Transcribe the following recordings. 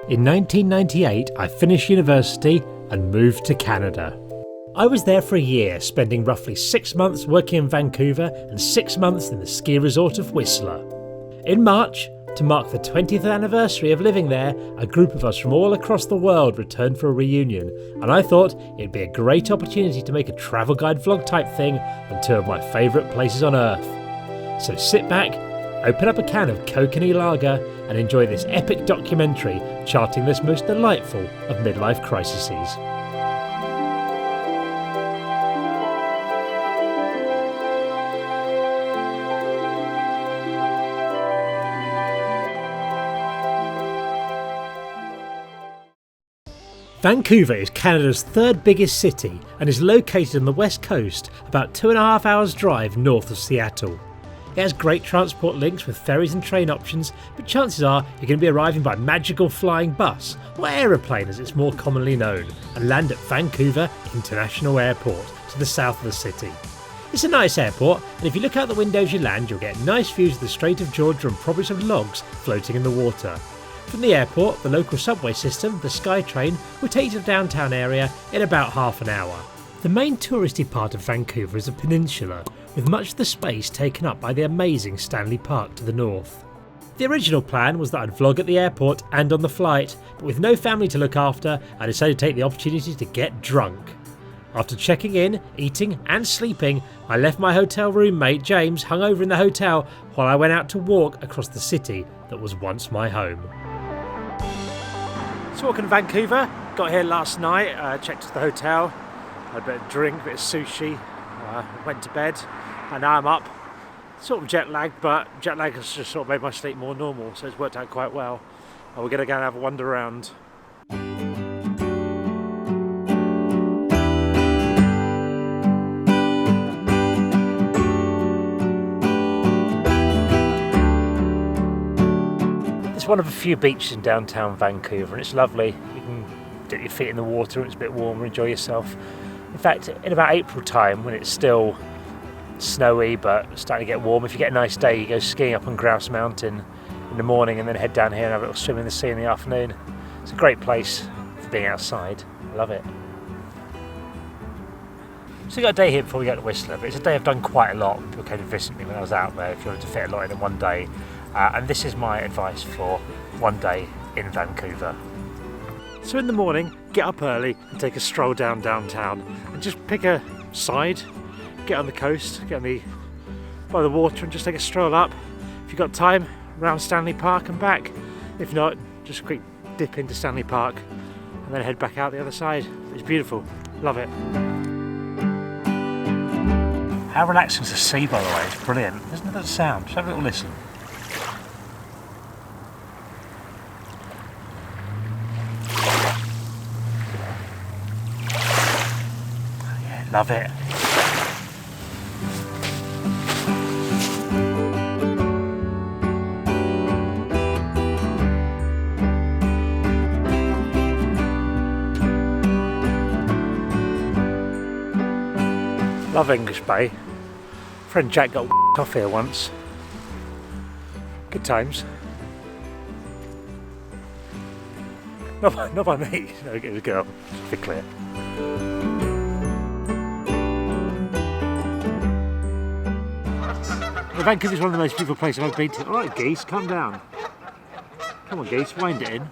In 1998, I finished university and moved to Canada. I was there for a year, spending roughly 6 months working in Vancouver and 6 months in the ski resort of Whistler. In March, to mark the 20th anniversary of living there, a group of us from all across the world returned for a reunion, and I thought it'd be a great opportunity to make a travel guide vlog type thing on two of my favourite places on earth. So sit back, open up a can of coconut lager and enjoy this epic documentary charting this most delightful of midlife crises. Vancouver is Canada's third biggest city and is located on the west coast, about 2.5 hours drive north of Seattle. It has great transport links with ferries and train options, but chances are you're going to be arriving by magical flying bus, or aeroplane as it's more commonly known, and land at Vancouver International Airport to the south of the city. It's a nice airport, and if you look out the window as you land, you'll get nice views of the Strait of Georgia and probably some logs floating in the water. From the airport, the local subway system, the SkyTrain, will take you to the downtown area in about half an hour. The main touristy part of Vancouver is a peninsula, with much of the space taken up by the amazing Stanley Park to the north. The original plan was that I'd vlog at the airport and on the flight, but with no family to look after, I decided to take the opportunity to get drunk. After checking in, eating and sleeping, I left my hotel roommate James hungover in the hotel while I went out to walk across the city that was once my home. So walking to Vancouver, got here last night, checked into the hotel, had a bit of drink, a bit of sushi, went to bed, and now I'm up. Sort of jet lagged, but jet lag has just sort of made my sleep more normal, so it's worked out quite well. We're going to go and have a wander around. One of a few beaches in downtown Vancouver, and it's lovely. You can dip your feet in the water and it's a bit warmer, enjoy yourself. In fact, in about April time, when it's still snowy but starting to get warm, if you get a nice day, you go skiing up on Grouse Mountain in the morning and then head down here and have a little swim in the sea in the afternoon. It's a great place for being outside. I love it. So we got a day here before we go to Whistler, but it's a day I've done quite a lot. People came to visit me when I was out there, if you wanted to fit a lot in one day. And this is my advice for one day in Vancouver. So in the morning, get up early and take a stroll down downtown and just pick a side, get on the coast, get by the water and just take a stroll up. If you've got time, around Stanley Park and back. If not, just a quick dip into Stanley Park and then head back out the other side. It's beautiful, love it. How relaxing is the sea, by the way? It's brilliant. Isn't it that sound? Just have a little listen. Love it. Love English Bay. Friend Jack got off here once. Good times. Not by me. No, it was a girl. To be clear. Well, Vancouver is one of the most beautiful places I've ever been to. Alright geese, calm down. Come on geese, wind it in.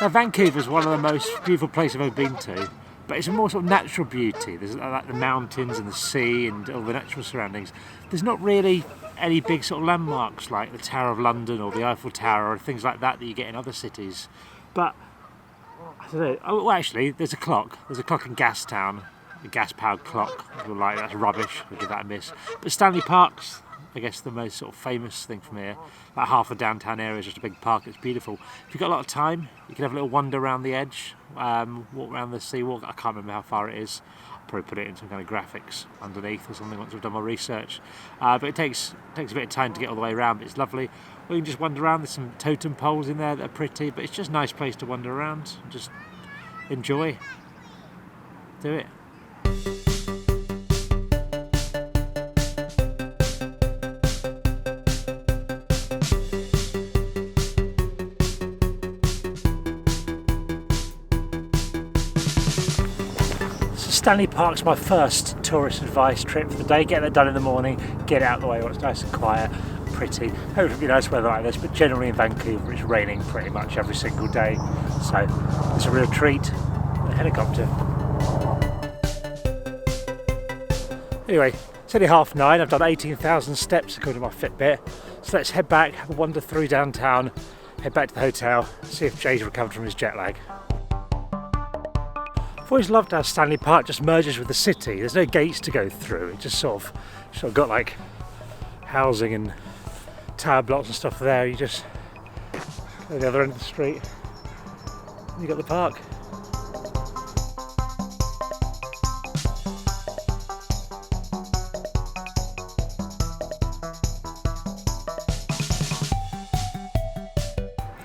Now Vancouver is one of the most beautiful places I've ever been to, but it's a more sort of natural beauty. There's like the mountains and the sea and all the natural surroundings. There's not really any big sort of landmarks like the Tower of London or the Eiffel Tower or things like that you get in other cities. But, I don't know, well actually there's a clock. There's a clock in Gastown, a gas-powered clock. People like, that's rubbish, we'll give that a miss. But Stanley Park's, I guess, the most sort of famous thing from here. Like half the downtown area is just a big park. It's beautiful. If you've got a lot of time, you can have a little wander around the edge, walk around the seawalk. I can't remember how far it is. I'll probably put it in some kind of graphics underneath or something once I've done my research. But it takes a bit of time to get all the way around, but it's lovely. Or you can just wander around. There's some totem poles in there that are pretty, but it's just a nice place to wander around and just enjoy. Do it. Stanley Park's my first tourist advice trip for the day. Get that done in the morning, get out of the way where it's nice and quiet, pretty. Hopefully it'll be nice weather like this, but generally in Vancouver it's raining pretty much every single day. So it's a real treat. A helicopter. Anyway, it's only 9:30. I've done 18,000 steps according to my Fitbit. So let's head back, have a wander through downtown, head back to the hotel, see if Jay's recovered from his jet lag. I've always loved how Stanley Park just merges with the city. There's no gates to go through. It just sort of got like housing and tower blocks and stuff there. You just go to the other end of the street and you got the park.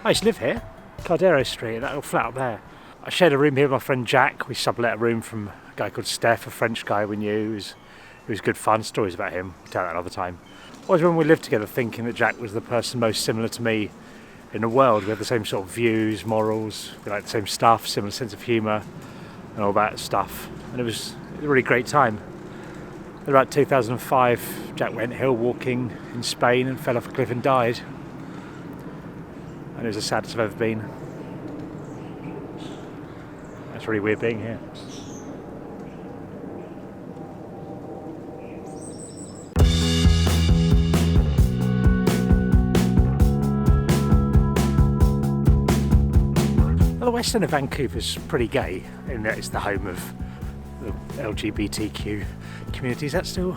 I used to live here, Cardero Street, that little flat up there. I shared a room here with my friend Jack. We sublet a room from a guy called Steph, a French guy we knew. It was good fun. Stories about him, we'll tell that another time. Always when we lived together thinking that Jack was the person most similar to me in the world. We had the same sort of views, morals, we liked the same stuff, similar sense of humour and all that stuff. And it was a really great time. In about 2005, Jack went hill walking in Spain and fell off a cliff and died. And it was the saddest I've ever been. It's really weird being here. Well, the west end of Vancouver is pretty gay, in that it's the home of the LGBTQ community. Is that still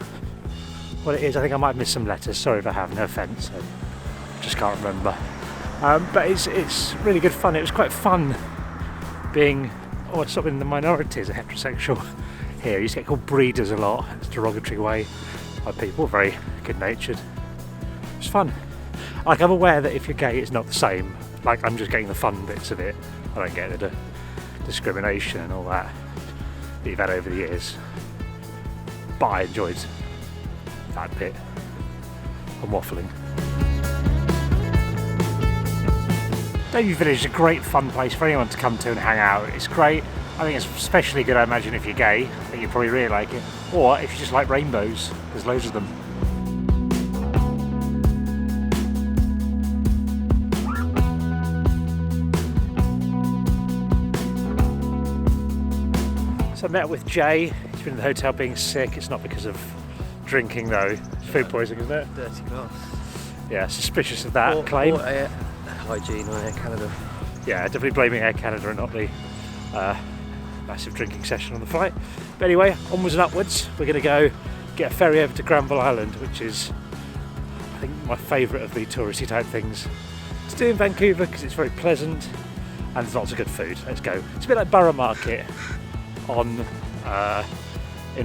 what it is? I think I might have missed some letters. Sorry if I have, no offence. I just can't remember. But it's really good fun. It was quite fun being sort of in the minority as a heterosexual here. You used to get called breeders a lot. It's a derogatory way by people, very good natured. It's fun. Like, I'm aware that if you're gay it's not the same. Like, I'm just getting the fun bits of it. I don't get the discrimination and all that you've had over the years. But I enjoyed that bit. I'm waffling. Davey Village is a great fun place for anyone to come to and hang out. It's great. I think it's especially good, I imagine, if you're gay. I think you'd probably really like it. Or if you just like rainbows, there's loads of them. So I met with Jay. He's been in the hotel being sick. It's not because of drinking though. It's food poisoning, isn't it? Dirty glass. Yeah, suspicious of that claim. Or hygiene on Air Canada. Yeah, definitely blaming Air Canada and not the massive drinking session on the flight. But anyway, onwards and upwards. We're going to go get a ferry over to Granville Island, which is, I think, my favourite of the touristy type things to do in Vancouver because it's very pleasant and there's lots of good food. Let's go. It's a bit like Borough Market in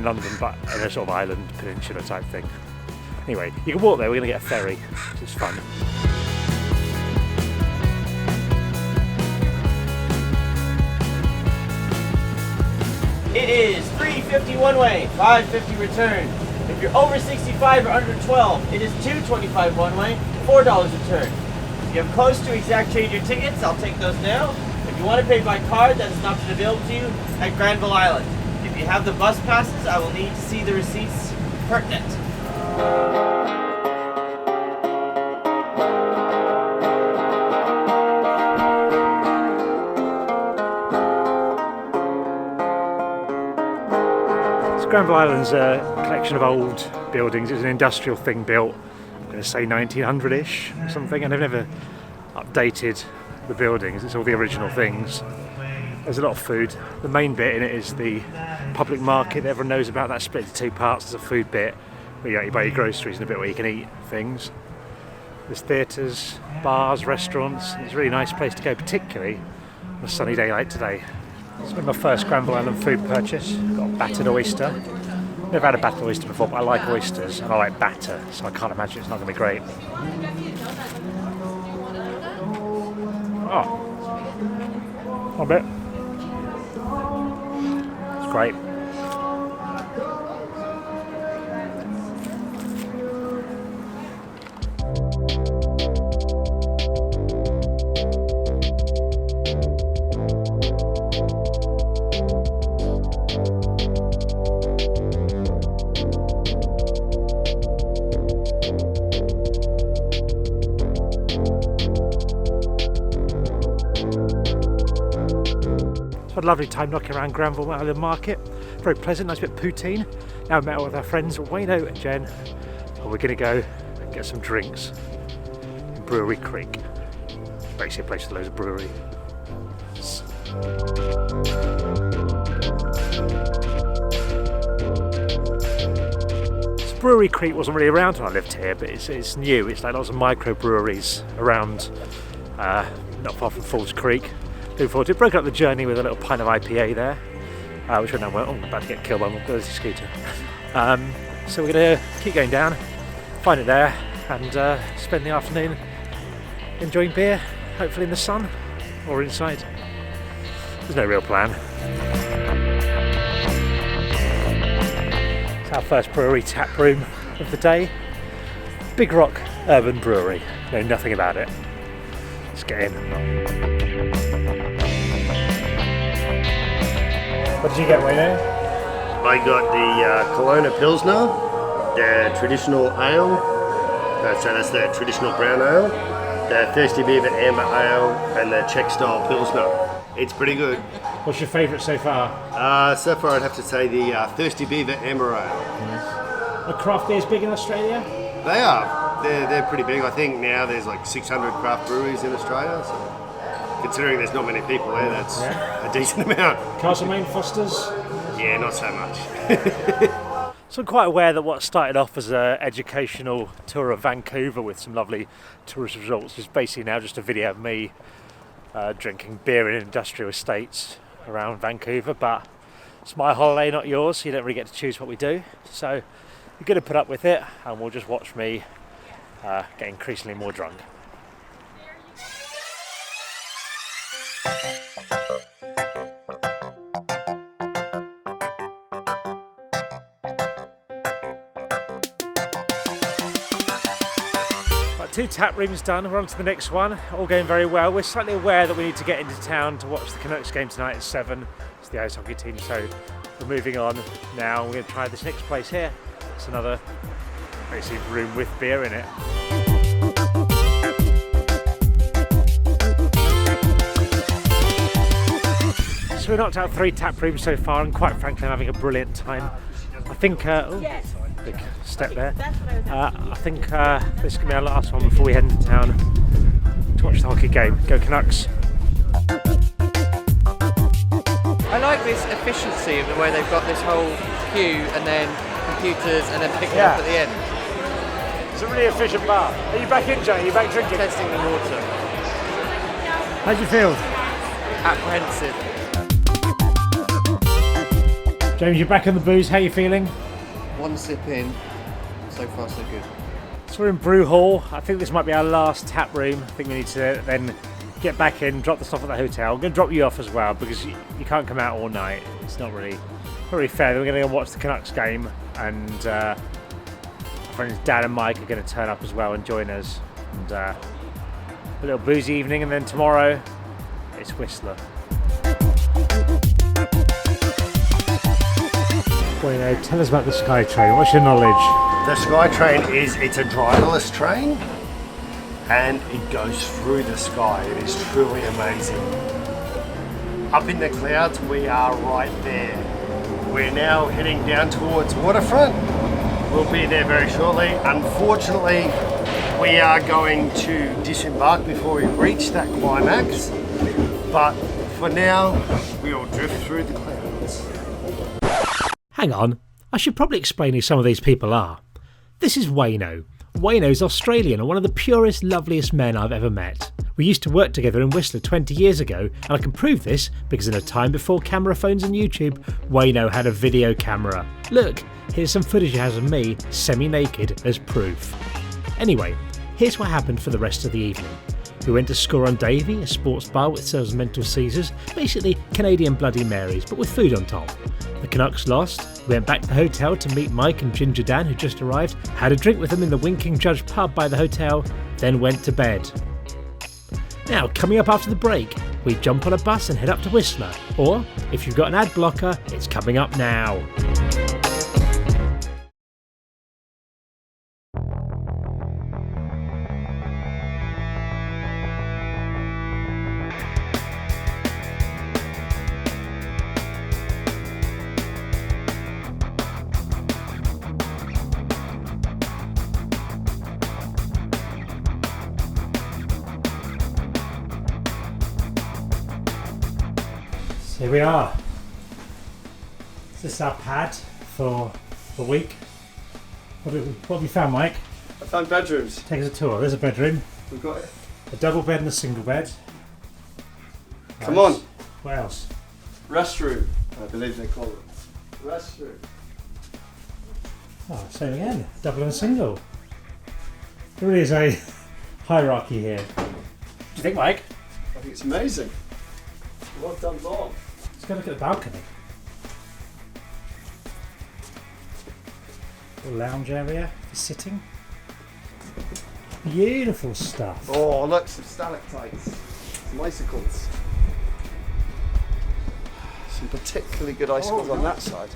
London, but in a sort of island peninsula type thing. Anyway, you can walk there. We're going to get a ferry, which is fun. It is $3.50 one way, $5.50 return. If you're over 65 or under 12, it is $2.25 one way, $4 return. If you have close to exact change your tickets, I'll take those now. If you want to pay by card, that is an option available to you at Granville Island. If you have the bus passes, I will need to see the receipts pertinent. Granville Island's a collection of old buildings. It was an industrial thing built, I'm going to say 1900-ish or something, and they've never updated the buildings. It's all the original things. There's a lot of food. The main bit in it is the public market that everyone knows about. That's split into two parts. There's a food bit where you buy your groceries and a bit where you can eat things. There's theatres, bars, restaurants. It's a really nice place to go, particularly on a sunny day like today. It's been my first Granville Island food purchase. Got a battered oyster. Never had a battered oyster before, but I like oysters and I like batter, so I can't imagine it's not going to be great. Oh, a bit. It's great. Had a lovely time knocking around Granville Island market. Very pleasant, nice bit of poutine. Now we met with our friends Wayno and Jen. So we're going to go and get some drinks in Brewery Creek. Basically a place with loads of breweries. So Brewery Creek wasn't really around when I lived here, but it's new. It's like lots of micro-breweries around, not far from Falls Creek. Looking forward to it. Broke up the journey with a little pint of IPA there, which went down well. Oh, I'm about to get killed by a mobility scooter. So we're going to keep going down, find it there, and spend the afternoon enjoying beer, hopefully in the sun or inside. There's no real plan. It's our first brewery tap room of the day. Big Rock Urban Brewery. Know nothing about it. Let's get in. What did you get, Wayno? I got the Kelowna Pilsner, the traditional ale, so that's the traditional brown ale, the Thirsty Beaver Amber Ale, and the Czech style Pilsner. It's pretty good. What's your favourite so far? So far I'd have to say the Thirsty Beaver Amber Ale. Are craft beers big in Australia? They are. They're pretty big. I think now there's like 600 craft breweries in Australia, so considering there's not many people there, that's a decent amount. Castlemaine, Foster's? Yeah, not so much. So I'm quite aware that what started off as an educational tour of Vancouver with some lovely tourist resorts is basically now just a video of me drinking beer in industrial estates around Vancouver, but it's my holiday, not yours, so you don't really get to choose what we do. So you're going to put up with it, and we'll just watch me get increasingly more drunk. Right, 2 tap rooms done, we're on to the next one, all going very well. We're slightly aware that we need to get into town to watch the Canucks game tonight at 7. It's the ice hockey team, so we're moving on now. We're going to try this next place here. It's another basically room with beer in it. So we knocked out 3 tap rooms so far, and quite frankly I'm having a brilliant time. I think, big step there. I think this is going to be our last one before we head into town to watch the hockey game. Go Canucks! I like this efficiency of the way they've got this whole queue and then computers and then picking up at the end. It's a really efficient bar. Are you back in, Jay? Are you back drinking? Testing the water. How do you feel? Apprehensive. James, you're back on the booze. How are you feeling? One sip in, so far so good. So we're in Brew Hall. I think this might be our last tap room. I think we need to then get back in, drop the stuff at the hotel. I'm going to drop you off as well because you can't come out all night. It's not really fair. We're going to go watch the Canucks game, and our friends Dan and Mike are going to turn up as well and join us. And a little boozy evening, and then tomorrow it's Whistler. Well, tell us about the SkyTrain. What's your knowledge? The SkyTrain it's a driverless train, and it goes through the sky. It is truly amazing. Up in the clouds, we are right there. We're now heading down towards waterfront. We'll be there very shortly. Unfortunately, we are going to disembark before we reach that climax, but for now, we'll drift through the clouds. Hang on, I should probably explain who some of these people are. This is Wayno. Wayno's Australian and one of the purest, loveliest men I've ever met. We used to work together in Whistler 20 years ago, and I can prove this because in a time before camera phones and YouTube, Wayno had a video camera. Look, here's some footage he has of me, semi-naked, as proof. Anyway, here's what happened for the rest of the evening. We went to Score on Davy, a sports bar which serves mental Caesars, basically Canadian Bloody Marys, but with food on top. The Canucks lost. We went back to the hotel to meet Mike and Ginger Dan, who just arrived, had a drink with them in the Winking Judge pub by the hotel, then went to bed. Now, coming up after the break, we jump on a bus and head up to Whistler. Or, if you've got an ad blocker, it's coming up now. So here we are. This is our pad for the week. What have we found, Mike? I found bedrooms. Take us a tour. There's a bedroom. We've got it. A double bed and a single bed. Come Nice. on. What else? Restroom, I believe they call it. Restroom. Oh, same again. Double and a single. There really is a hierarchy here. What do you think, Mike? I think it's amazing. Well done, Bob. Let's go look at the balcony. A lounge area for sitting. Beautiful stuff. Oh, look, some stalactites. Some icicles. Some particularly good icicles on that side.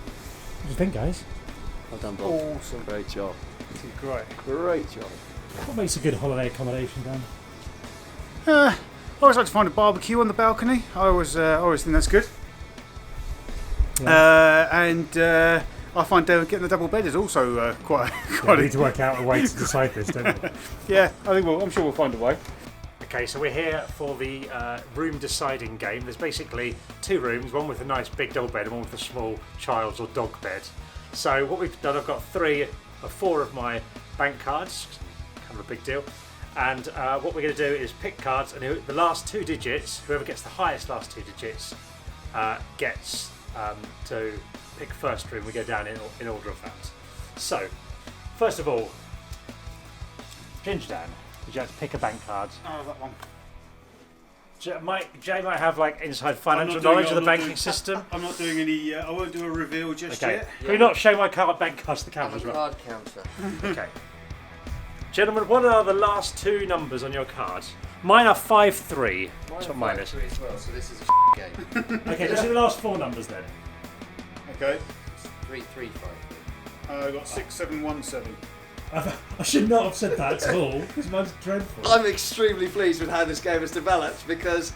What do you think, guys? Well done, Bob. Awesome. Great job. Great job. What makes a good holiday accommodation, Dan? I always like to find a barbecue on the balcony. I always think that's good. Yeah. I find getting the double bed is also quite We need to work out a way to decide this, don't we? Yeah, I'm sure we'll find a way. Okay, so we're here for the room deciding game. There's basically two rooms, one with a nice big double bed and one with a small child's or dog bed. So what we've done, I've got 4 of my bank cards, kind of a big deal. And what we're going to do is pick cards, and the last 2 digits, whoever gets the highest last 2 digits, gets to pick first room. We go down in order of that. So, first of all, Ginger Dan, would you like to pick a bank card? Oh, that one. Jay might have like inside financial knowledge of the banking system. I'm not doing any. I won't do a reveal just Okay. yet. Can we not show my bank cards to the Have camera as a well? card counter. Okay. Gentlemen, what are the last 2 numbers on your card? Mine are 5-3. That's what mine is. 5-3 as well, so this is a game. Okay, let's do the last 4 numbers then. Okay. 3-3-5. I got 6717. I should not have said that at all, because mine's dreadful. I'm extremely pleased with how this game has developed because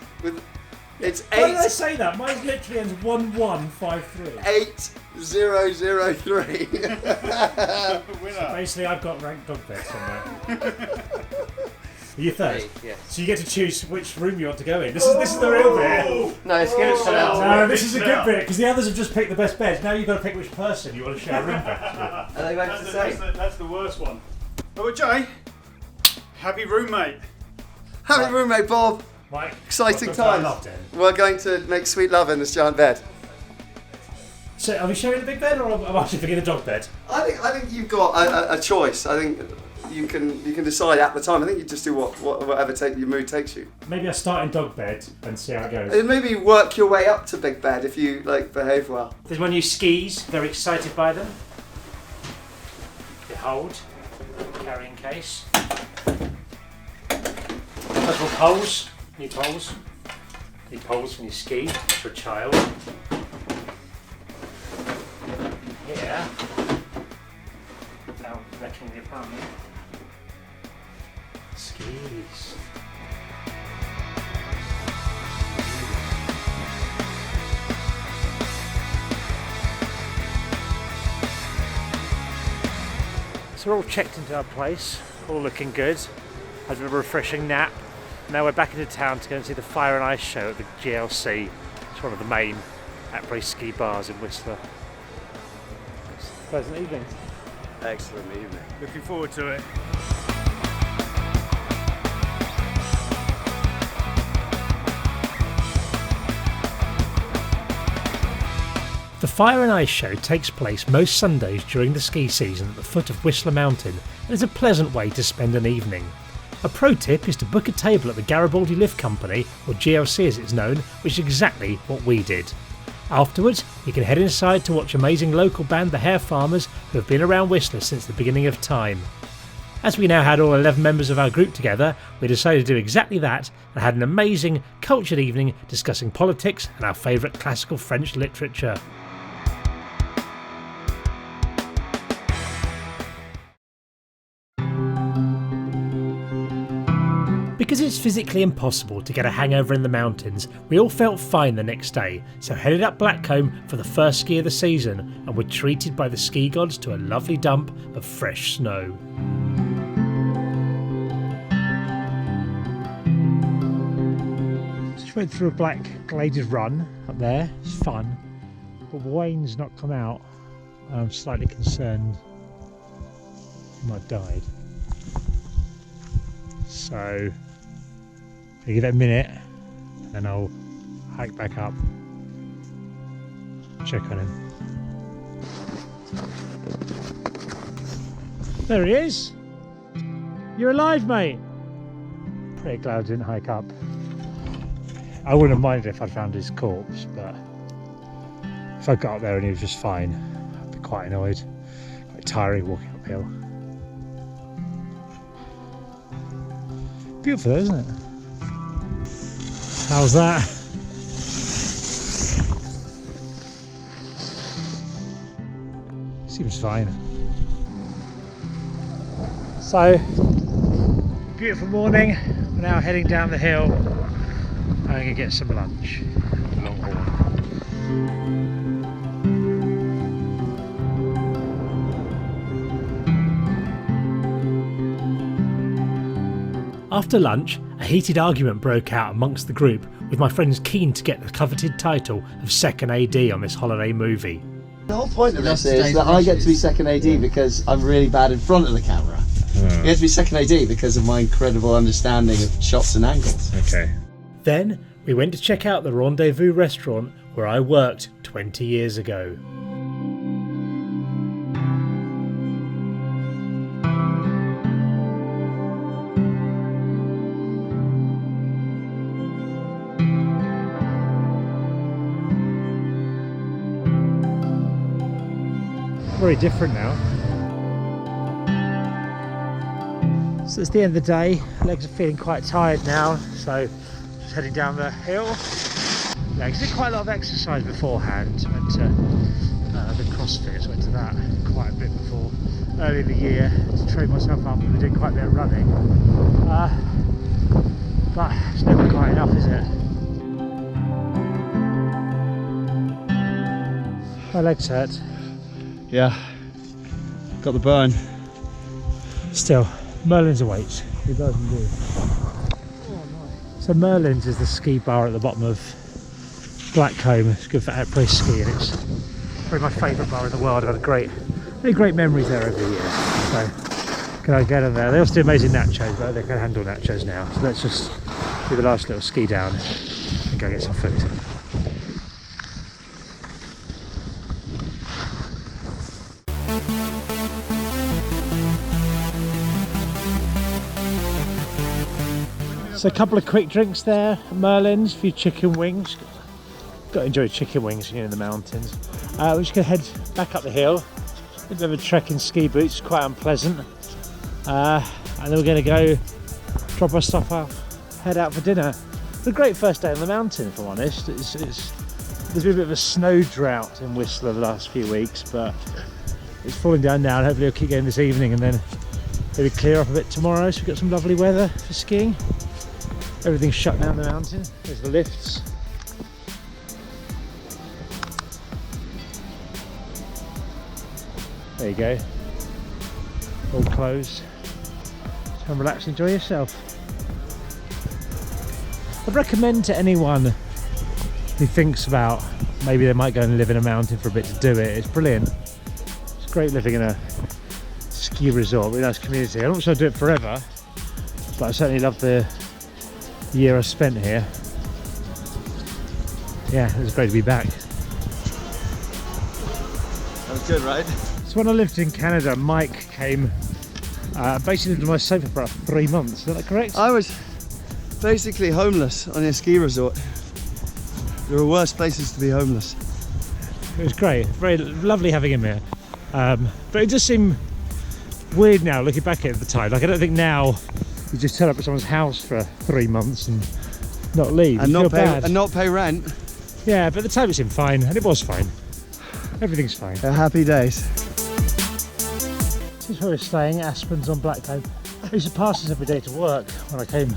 it's Why did I say that? Mine literally ends 1-1-5-3. 8003. Winner. Basically, I've got ranked dog bed somewhere. Are you third? Yes. So you get to choose which room you want to go in. This is the real bit. No, it's going to sell out. No, this is a good bit, because the others have just picked the best beds. Now you've got to pick which person you want to share a room bed with. Are they both the same? That's the worst one. Oh, Jay, happy roommate. Happy roommate, Bob. Mike, Exciting what's our times. love then? We're going to make sweet love in this giant bed. So are we sharing the big bed, or am I actually picking the dog bed? I think you've got a choice. I think you can decide at the time. I think you just do whatever your mood takes you. Maybe I start in dog bed and see how it goes. And maybe work your way up to big bed if you behave well. There's my new skis, very excited by them. Behold, carrying case. Couple of poles, new poles. Need poles from your ski for a child. Here, without wrecking the apartment. Skis. So we're all checked into our place, all looking good. Had a bit of a refreshing nap. Now we're back into town to go and see the Fire and Ice show at the GLC. It's one of the main après-ski bars in Whistler. Pleasant evening. Excellent evening. Looking forward to it. The Fire and Ice show takes place most Sundays during the ski season at the foot of Whistler Mountain and is a pleasant way to spend an evening. A pro tip is to book a table at the Garibaldi Lift Company, or GLC as it's known, which is exactly what we did. Afterwards, you can head inside to watch amazing local band The Hare Farmers, who have been around Whistler since the beginning of time. As we now had all 11 members of our group together, we decided to do exactly that and had an amazing, cultured evening discussing politics and our favourite classical French literature. Because it's physically impossible to get a hangover in the mountains, we all felt fine the next day, so headed up Blackcomb for the first ski of the season and were treated by the ski gods to a lovely dump of fresh snow. Should went through a black gladed run up there. It's fun, but Wayne's not come out. I'm slightly concerned he might have died. So I'll give it a minute, and I'll hike back up, check on him. There he is! You're alive, mate! Pretty glad I didn't hike up. I wouldn't have minded if I'd found his corpse, but if I got up there and he was just fine, I'd be quite annoyed. Quite tiring walking uphill. Beautiful, isn't it? How's that? Seems fine. So, beautiful morning. We're now heading down the hill. I'm going to get some lunch. Longhorn. After lunch, a heated argument broke out amongst the group, with my friends keen to get the coveted title of second AD on this holiday movie. The whole point of this is that I get to be second AD because I'm really bad in front of the camera. You get to be second AD because of my incredible understanding of shots and angles. Okay. Then we went to check out the Rendezvous restaurant where I worked 20 years ago. Very different now. So it's the end of the day, legs are feeling quite tired now, so just heading down the hill. Legs did quite a lot of exercise beforehand. Went to the CrossFit, went to that quite a bit before early in the year to train myself up, and we did quite a bit of running. But it's never quite enough, is it? My legs hurt. Yeah, got the burn. Still, Merlin's awaits. He doesn't do. So Merlin's is the ski bar at the bottom of Blackcomb. It's good for après-ski, and it's probably my favourite bar in the world. I've had great memories there over the years. So can I get in there? They also do amazing nachos, but they can handle nachos now. So let's just do the last little ski down and go get some food. So a couple of quick drinks there, Merlin's, a few chicken wings. Got to enjoy chicken wings here in the mountains. We're just going to head back up the hill. A bit of a trek in ski boots, quite unpleasant. And then we're going to go drop our stuff off, head out for dinner. It's a great first day on the mountain, if I'm honest. There's been a bit of a snow drought in Whistler the last few weeks, but it's falling down now, and hopefully it'll keep going this evening and then maybe clear up a bit tomorrow, so we've got some lovely weather for skiing. Everything's shut down the mountain. There's the lifts. There you go. All closed. Come and relax, enjoy yourself. I'd recommend to anyone who thinks about maybe they might go and live in a mountain for a bit to do it. It's brilliant. It's great living in a ski resort with a nice community. I'm not sure I'd do it forever, but I certainly love the year I spent here. Yeah, it was great to be back. That was good, right? So when I lived in Canada, Mike came, basically lived on my sofa for about 3 months. Is that correct? I was basically homeless on a ski resort. There are worse places to be homeless. It was great, very lovely having him here. But it just seemed weird now looking back at the time. Like, I don't think now you just turn up at someone's house for 3 months and not leave. And not pay rent. Yeah, but at the time it seemed fine, and it was fine. Everything's fine. They're happy days. This is where we're staying, Aspens on Blackcomb. I used to pass this every day to work when I came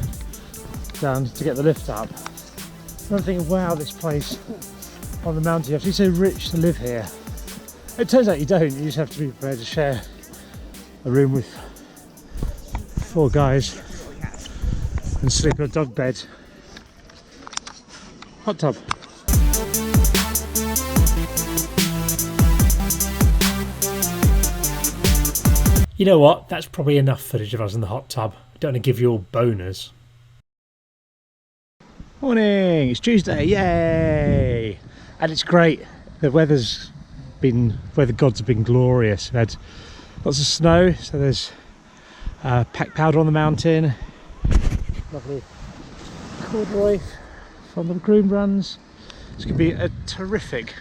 down to get the lift up. And I'm thinking, wow, this place on the mountain, you have to be so rich to live here. It turns out you don't, you just have to be prepared to share a room with 4 guys and sleep in a dog bed. Hot tub. You know what? That's probably enough footage of us in the hot tub. Don't want to give you all boners. Morning! It's Tuesday, yay! And it's great. The weather gods have been glorious. We've had lots of snow, so there's packed powder on the mountain. Lovely corduroy from the groom runs. It's going to be a terrific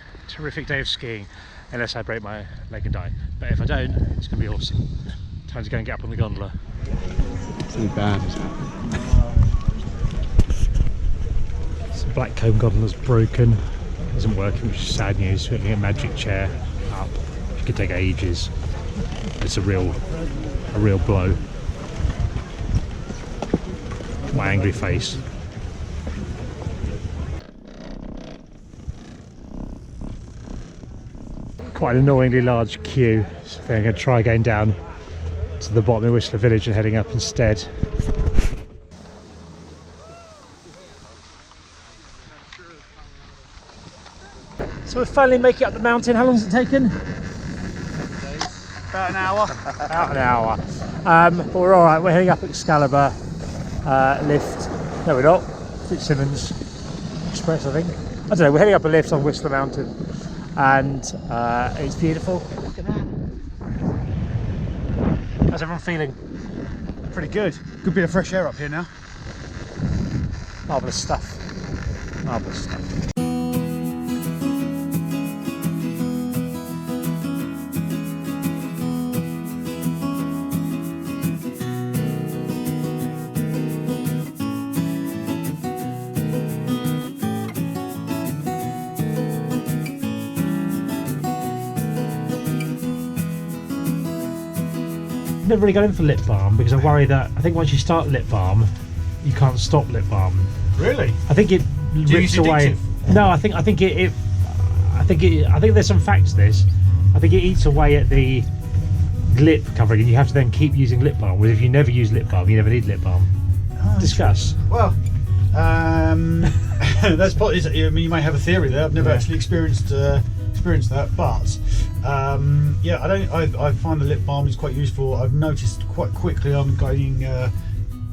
day of skiing, unless I break my leg and die. But if I don't, it's going to be awesome. Time to go and get up on the gondola. It's really bad, isn't it? So the black comb gondola's broken. It isn't working, which is sad news. We're getting a magic chair up. It could take ages. It's a real blow. My angry face. Quite an annoyingly large queue, so I think I'm going to try going down to the bottom of Whistler village and heading up instead. So we're finally making it up the mountain. How long has it taken? About an hour. About an hour. But we're alright, we're heading up Excalibur lift. No, we're not. Fitzsimmons Express, I think. I don't know, we're heading up a lift on Whistler Mountain. And it's beautiful. Look at that. How's everyone feeling? Pretty good. Good bit of fresh air up here now. Marvellous stuff. Marvellous stuff. Never really got in for lip balm because I worry that I think once you start lip balm, you can't stop lip balm. Really? I think it rips away. No, I think there's some facts to this. I think it eats away at the lip covering, and you have to then keep using lip balm. Whereas if you never use lip balm, you never need lip balm. Oh, Discuss. Well, that's probably. I mean, you may have a theory there. I've never actually experienced that, but yeah, I find the lip balm is quite useful. I've noticed quite quickly I'm getting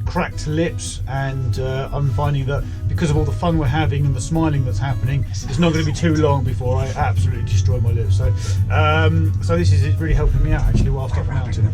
cracked lips, and I'm finding that because of all the fun we're having and the smiling that's happening, it's not going to be too long before I absolutely destroy my lips. So so this is really helping me out actually whilst up the mountain.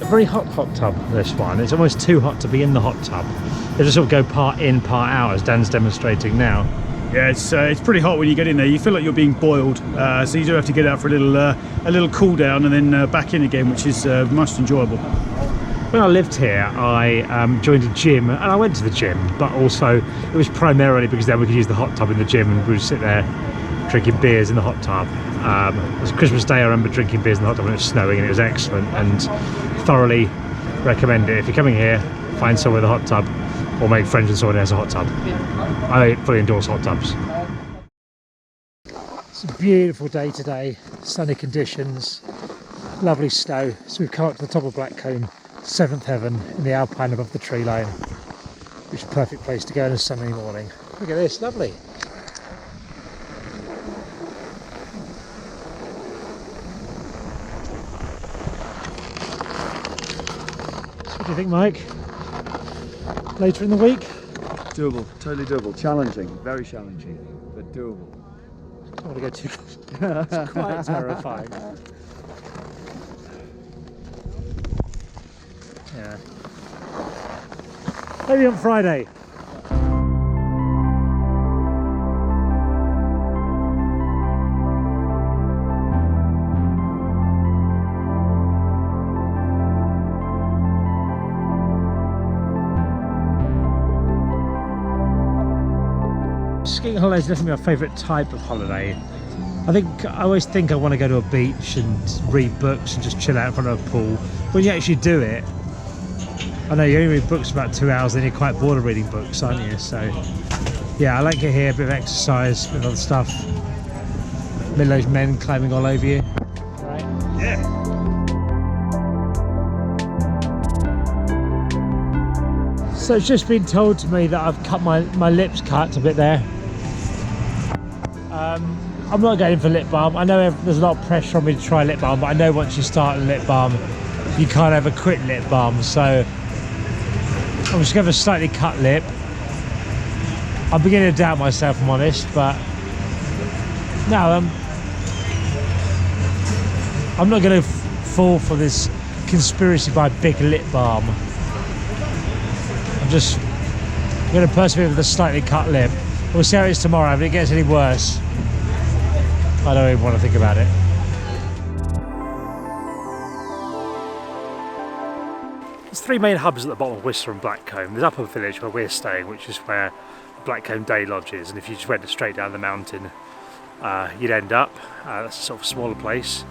Very hot tub, this one. It's almost too hot to be in the hot tub. They just sort of go part in, part out, as Dan's demonstrating now. Yeah, it's pretty hot when you get in there. You feel like you're being boiled, so you do have to get out for a little cool down and then back in again, which is most enjoyable. When I lived here, I joined a gym, and I went to the gym, but also it was primarily because then we could use the hot tub in the gym, and we would sit there drinking beers in the hot tub. It was Christmas Day. I remember drinking beers in the hot tub when it was snowing, and it was excellent, and thoroughly recommend it. If you're coming here, find somewhere with a hot tub, or make friends with someone who has a hot tub. I fully endorse hot tubs. It's a beautiful day today, sunny conditions, lovely snow. So we've come up to the top of Blackcomb, 7th heaven in the Alpine above the tree line, which is a perfect place to go on a sunny morning. Look at this, lovely. What do you think, Mike? Later in the week? Doable, totally doable. Challenging, very challenging, but doable. I don't want to go too close. It's quite terrifying. Yeah. Maybe on Friday. skiing holiday is definitely my favourite type of holiday. I always think I want to go to a beach and read books and just chill out in front of a pool. When you actually do it, I know you only read books for about 2 hours, then you're quite bored of reading books, aren't you? So yeah, I like it here, a bit of exercise, a bit of other stuff. Middle-aged men climbing all over you. Right? Yeah. So it's just been told to me that I've cut my lips cut a bit there. I'm not going for lip balm. I know there's a lot of pressure on me to try lip balm, but I know once you start a lip balm, you can't ever quit lip balm. So I'm just going for a slightly cut lip. I'm beginning to doubt myself, if I'm honest, but no, I'm not going to fall for this conspiracy by big lip balm. I'm going to persevere with a slightly cut lip. We'll see how it is tomorrow. If it gets any worse, I don't even want to think about it. There's three main hubs at the bottom of Whistler and Blackcomb. There's Upper Village where we're staying, which is where Blackcomb Day Lodge is, and if you just went straight down the mountain, you'd end up. That's a sort of smaller place.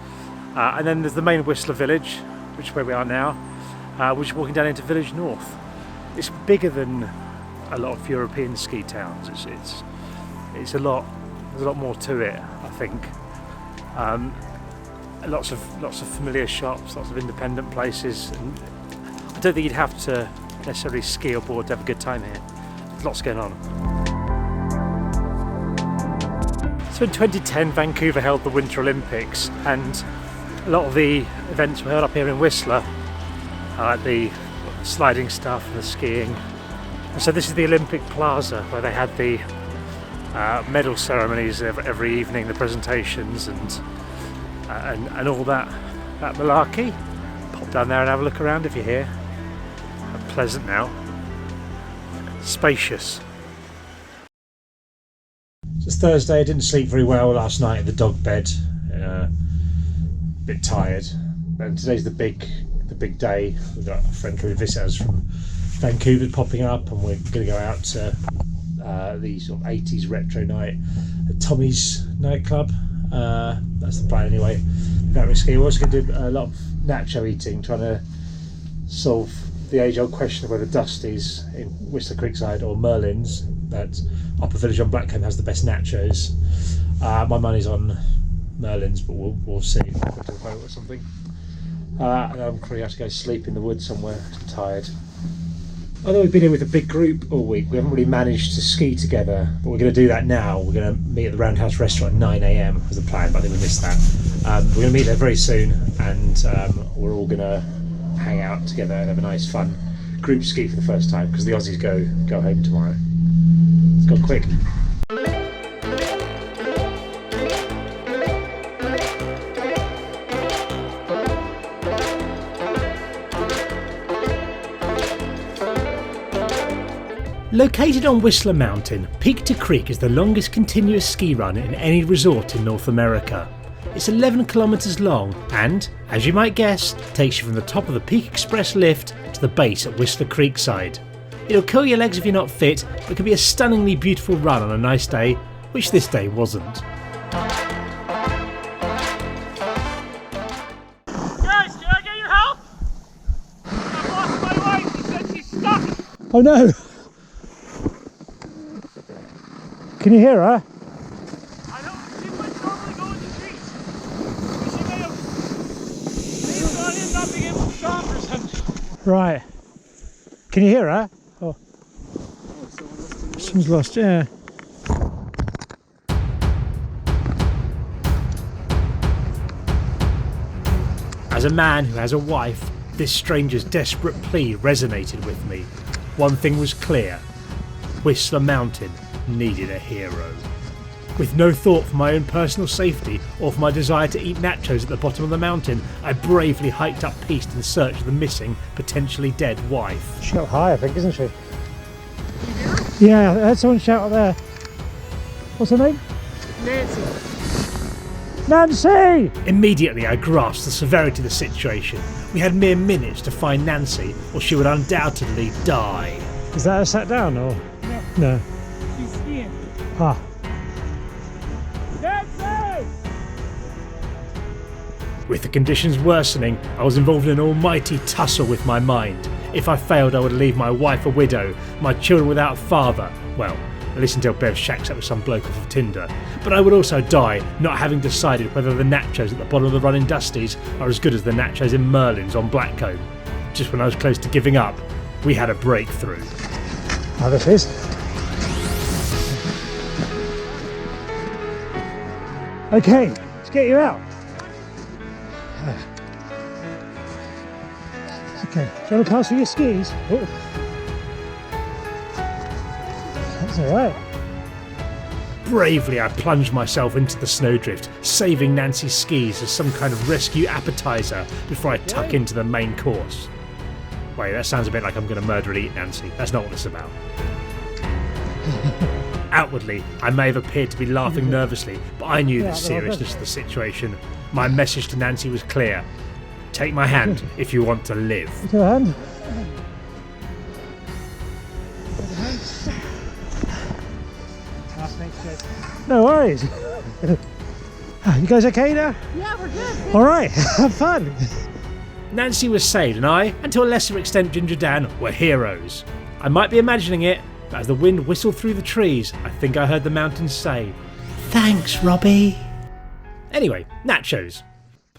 And then there's the main Whistler Village, which is where we are now, which is walking down into Village North. It's bigger than a lot of European ski towns. It's a lot. There's a lot more to it, I think. Lots of familiar shops, lots of independent places. And I don't think you'd have to necessarily ski or board to have a good time here. There's lots going on. So in 2010, Vancouver held the Winter Olympics, and a lot of the events were held up here in Whistler, like the sliding stuff and the skiing. And so this is the Olympic Plaza, where they had the medal ceremonies every evening, the presentations and all that malarkey. Pop down there and have a look around if you're here. Pleasant now. Spacious. It's Thursday. I didn't sleep very well last night in the dog bed. A bit tired. And today's the big day. We've got a friend coming to visit us from Vancouver popping up, and we're going to go out to the sort of 80s retro night at Tommy's nightclub. That's the plan anyway. Après-ski. We're also going to do a lot of nacho eating, trying to solve the age-old question of whether Dusty's in Whistler Creekside or Merlin's, but Upper Village on Blackcomb has the best nachos. My money's on Merlin's, but we'll see. I'll go to a vote or something. And I'm probably have to go sleep in the woods somewhere. I'm tired. Although we've been here with a big group all week, we haven't really managed to ski together, but we're going to do that now. We're going to meet at the Roundhouse Restaurant at 9 AM was the plan, but I think we missed that. We're going to meet there very soon, and we're all going to hang out together and have a nice fun group ski for the first time, because the Aussies go home tomorrow. It's gone quick. Located on Whistler Mountain, Peak to Creek is the longest continuous ski run in any resort in North America. It's 11 kilometres long and, as you might guess, takes you from the top of the Peak Express lift to the base at Whistler Creekside. It'll kill your legs if you're not fit, but can be a stunningly beautiful run on a nice day, which this day wasn't. Guys, can I get your help? I've lost my wife. She said she's stuck. Oh no! Can you hear her? I don't. She would normally go in the streets. But she may have gone in not being able to stop or something. Right. Can you hear her? Oh. Someone's lost, yeah. As a man who has a wife, this stranger's desperate plea resonated with me. One thing was clear. Whistler Mountain needed a hero. With no thought for my own personal safety or for my desire to eat nachos at the bottom of the mountain, I bravely hiked up piste in search of the missing, potentially dead wife. She's got high, I think, isn't she? Yeah, I heard someone shout up there. What's her name? Nancy! Immediately I grasped the severity of the situation. We had mere minutes to find Nancy, or she would undoubtedly die. Is that her sat down, or? No. No. She's skiing. Ah. With the conditions worsening, I was involved in an almighty tussle with my mind. If I failed, I would leave my wife a widow, my children without a father. Well, at least until Bev shacks up with some bloke off of Tinder. But I would also die, not having decided whether the nachos at the bottom of the run in Dusty's are as good as the nachos in Merlin's on Blackcomb. Just when I was close to giving up, we had a breakthrough. Oh, this is. Okay, let's get you out. Okay, do you want to pass with your skis? Oh. That's alright. Bravely, I plunged myself into the snowdrift, saving Nancy's skis as some kind of rescue appetizer before I tuck into the main course. Wait, that sounds a bit like I'm going to murder and eat Nancy. That's not what it's about. Outwardly, I may have appeared to be laughing nervously, but I knew the seriousness of the situation. My message to Nancy was clear. Take my hand if you want to live. Take your hand. No worries. You guys okay now? Yeah, we're good. Alright, have fun. Nancy was saved and I, and to a lesser extent Ginger Dan, were heroes. I might be imagining it, but as the wind whistled through the trees, I think I heard the mountains say, "Thanks, Robbie." Anyway, nachos.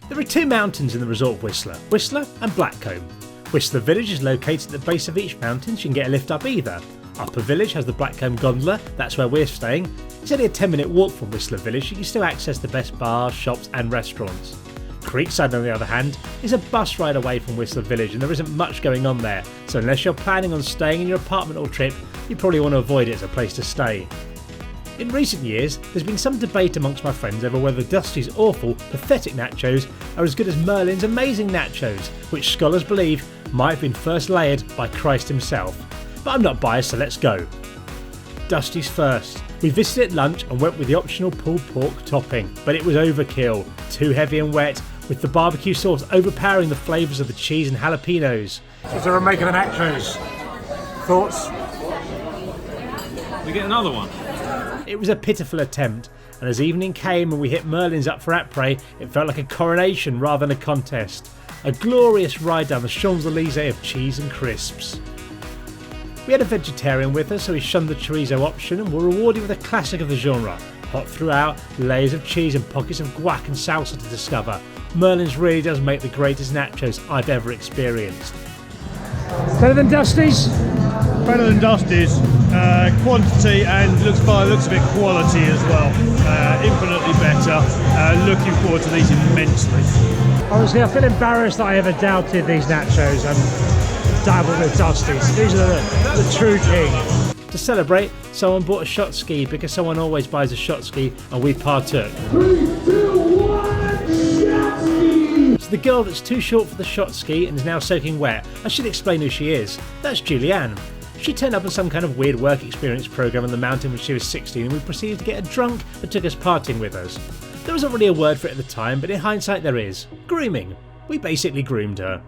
There are two mountains in the resort of Whistler, Whistler and Blackcomb. Whistler Village is located at the base of each mountain, so you can get a lift up either. Upper Village has the Blackcomb gondola, that's where we're staying. It's only a 10-minute walk from Whistler Village, you can still access the best bars, shops and restaurants. Creekside, on the other hand, is a bus ride away from Whistler Village and there isn't much going on there, so unless you're planning on staying in your apartment or trip, you probably want to avoid it as a place to stay. In recent years, there's been some debate amongst my friends over whether Dusty's awful, pathetic nachos are as good as Merlin's amazing nachos, which scholars believe might have been first layered by Christ himself. But I'm not biased, so let's go. Dusty's first. We visited at lunch and went with the optional pulled pork topping, but it was overkill, too heavy and wet, with the barbecue sauce overpowering the flavours of the cheese and jalapenos. What's everyone make of the nachos? Thoughts? We get another one. It was a pitiful attempt, and as evening came and we hit Merlin's up for après, it felt like a coronation rather than a contest. A glorious ride down the Champs-Élysées of cheese and crisps. We had a vegetarian with us, so we shunned the chorizo option and were rewarded with a classic of the genre. Hot throughout, layers of cheese and pockets of guac and salsa to discover. Merlin's really does make the greatest nachos I've ever experienced. Better than Dusty's? Better than Dusty's. Quantity and by the looks of it, quality as well. Infinitely better. Looking forward to these immensely. Honestly, I feel embarrassed that I ever doubted these nachos and dabbled with Dusty's. These are the true king. To celebrate, someone bought a shot ski because someone always buys a shot ski and we partook. 3, 2, 1, shot ski! So the girl that's too short for the shot ski and is now soaking wet, I should explain who she is. That's Julianne. She turned up on some kind of weird work experience program on the mountain when she was 16 and we proceeded to get her drunk and took us partying with us. There wasn't really a word for it at the time, but in hindsight there is. Grooming. We basically groomed her.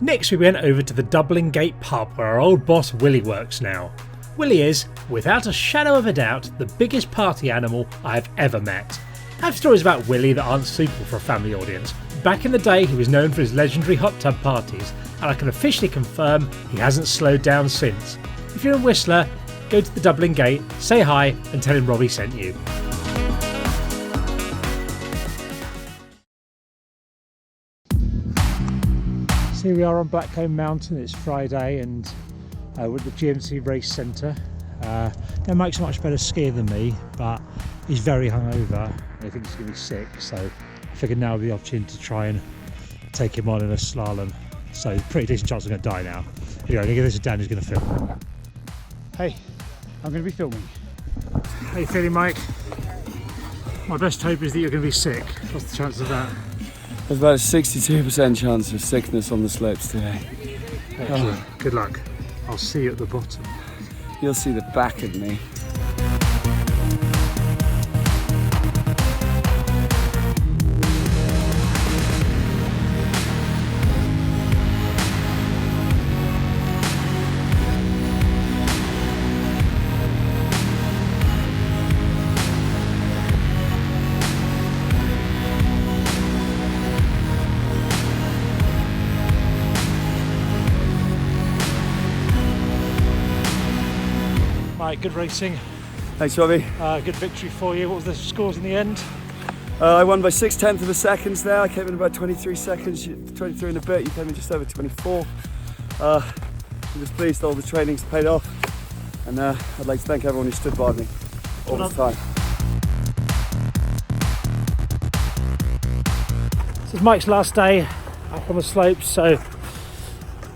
Next we went over to the Dublin Gate pub where our old boss Willie works now. Willie is, without a shadow of a doubt, the biggest party animal I have ever met. I have stories about Willie that aren't suitable for a family audience. Back in the day he was known for his legendary hot tub parties, and I can officially confirm he hasn't slowed down since. If you're in Whistler, go to the Dublin Gate, say hi and tell him Robbie sent you. So here we are on Blackcomb Mountain. It's Friday and we're at the GMC Race Centre. Now Mike's a much better skier than me, but he's very hungover and I think he's going to be sick, so I figured now would be the opportunity to try and take him on in a slalom. So pretty decent chance I'm going to die now. Anyway, I'm going to give this to Dan who's going to film. Hey, I'm going to be filming. How you feeling, Mike? My best hope is that you're going to be sick. What's the chance of that? There's about a 62% chance of sickness on the slopes today. Excellent. Good luck. I'll see you at the bottom. You'll see the back of me. Right, good racing. Thanks, Robbie. Good victory for you. What was the scores in the end? I won by 6/10 of a second there. I came in about 23 seconds, 23 and a bit. You came in just over 24. I'm just pleased all the training's paid off. And I'd like to thank everyone who stood by me all this time. This is Mike's last day up on the slopes, so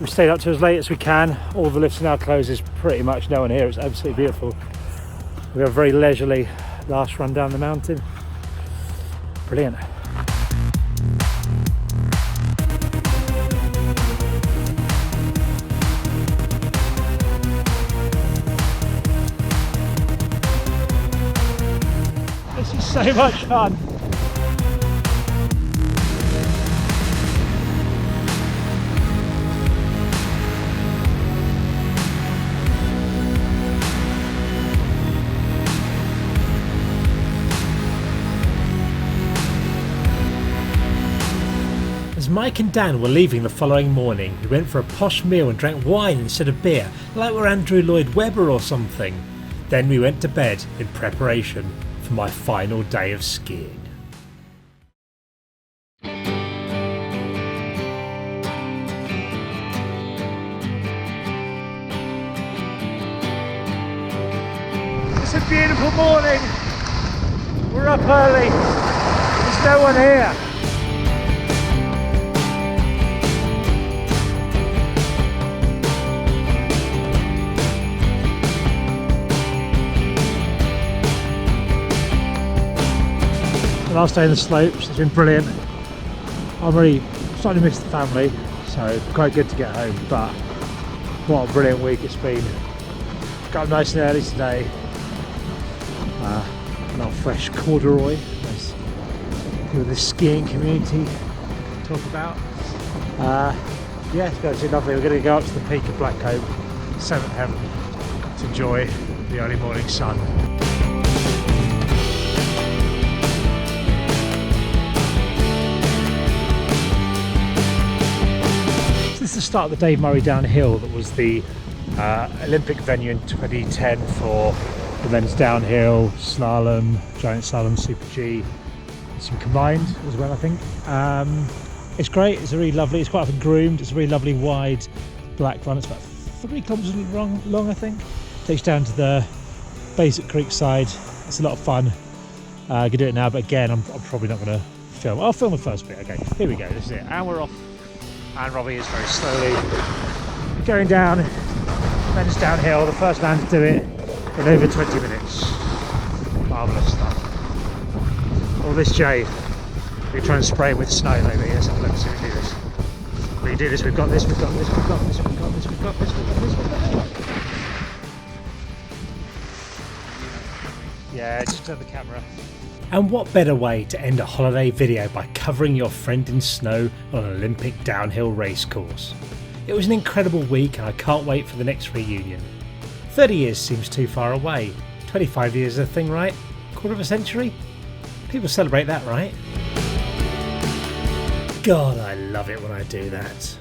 we stayed up to as late as we can. All the lifts are now closed. There's pretty much no one here. It's absolutely beautiful. We have a very leisurely last run down the mountain. Brilliant. This is so much fun. As Mike and Dan were leaving the following morning, we went for a posh meal and drank wine instead of beer, like we're Andrew Lloyd Webber or something. Then we went to bed in preparation for my final day of skiing. It's a beautiful morning. We're up early. There's no one here. Last day in the slopes, it's been brilliant. I'm really starting to miss the family, so quite good to get home, but what a brilliant week it's been. Got up nice and early today. A lot of fresh corduroy, as people in the skiing community talk about. Yeah, it's going to be lovely. We're going to go up to the peak of Blackcomb, 7th heaven, to enjoy the early morning sun. This is the start of the Dave Murray downhill that was the Olympic venue in 2010 for the men's downhill, slalom, giant slalom, super G, some combined as well, I think. It's great, it's really lovely, it's quite often groomed, it's a really lovely wide black run. It's about 3 kilometres long, I think. Takes you down to the basic creek side. It's a lot of fun. I could do it now, but again, I'm probably not going to film. I'll film the first bit. Okay, here we go, this is it, and we're off. And Robbie is very slowly going down, men's downhill, the first man to do it in over 20 minutes. Marvellous stuff. All this Jay, we try and spray him with snow maybe. Let's have a look, see if we do this. We do this, we've got this, we've got this, we've got this, we've got this, we've got this, we've got this, we've got this. Yeah, just turn the camera. And what better way to end a holiday video by covering your friend in snow on an Olympic downhill race course. It was an incredible week and I can't wait for the next reunion. 30 years seems too far away. 25 years is a thing, right? Quarter of a century? People celebrate that, right? God, I love it when I do that.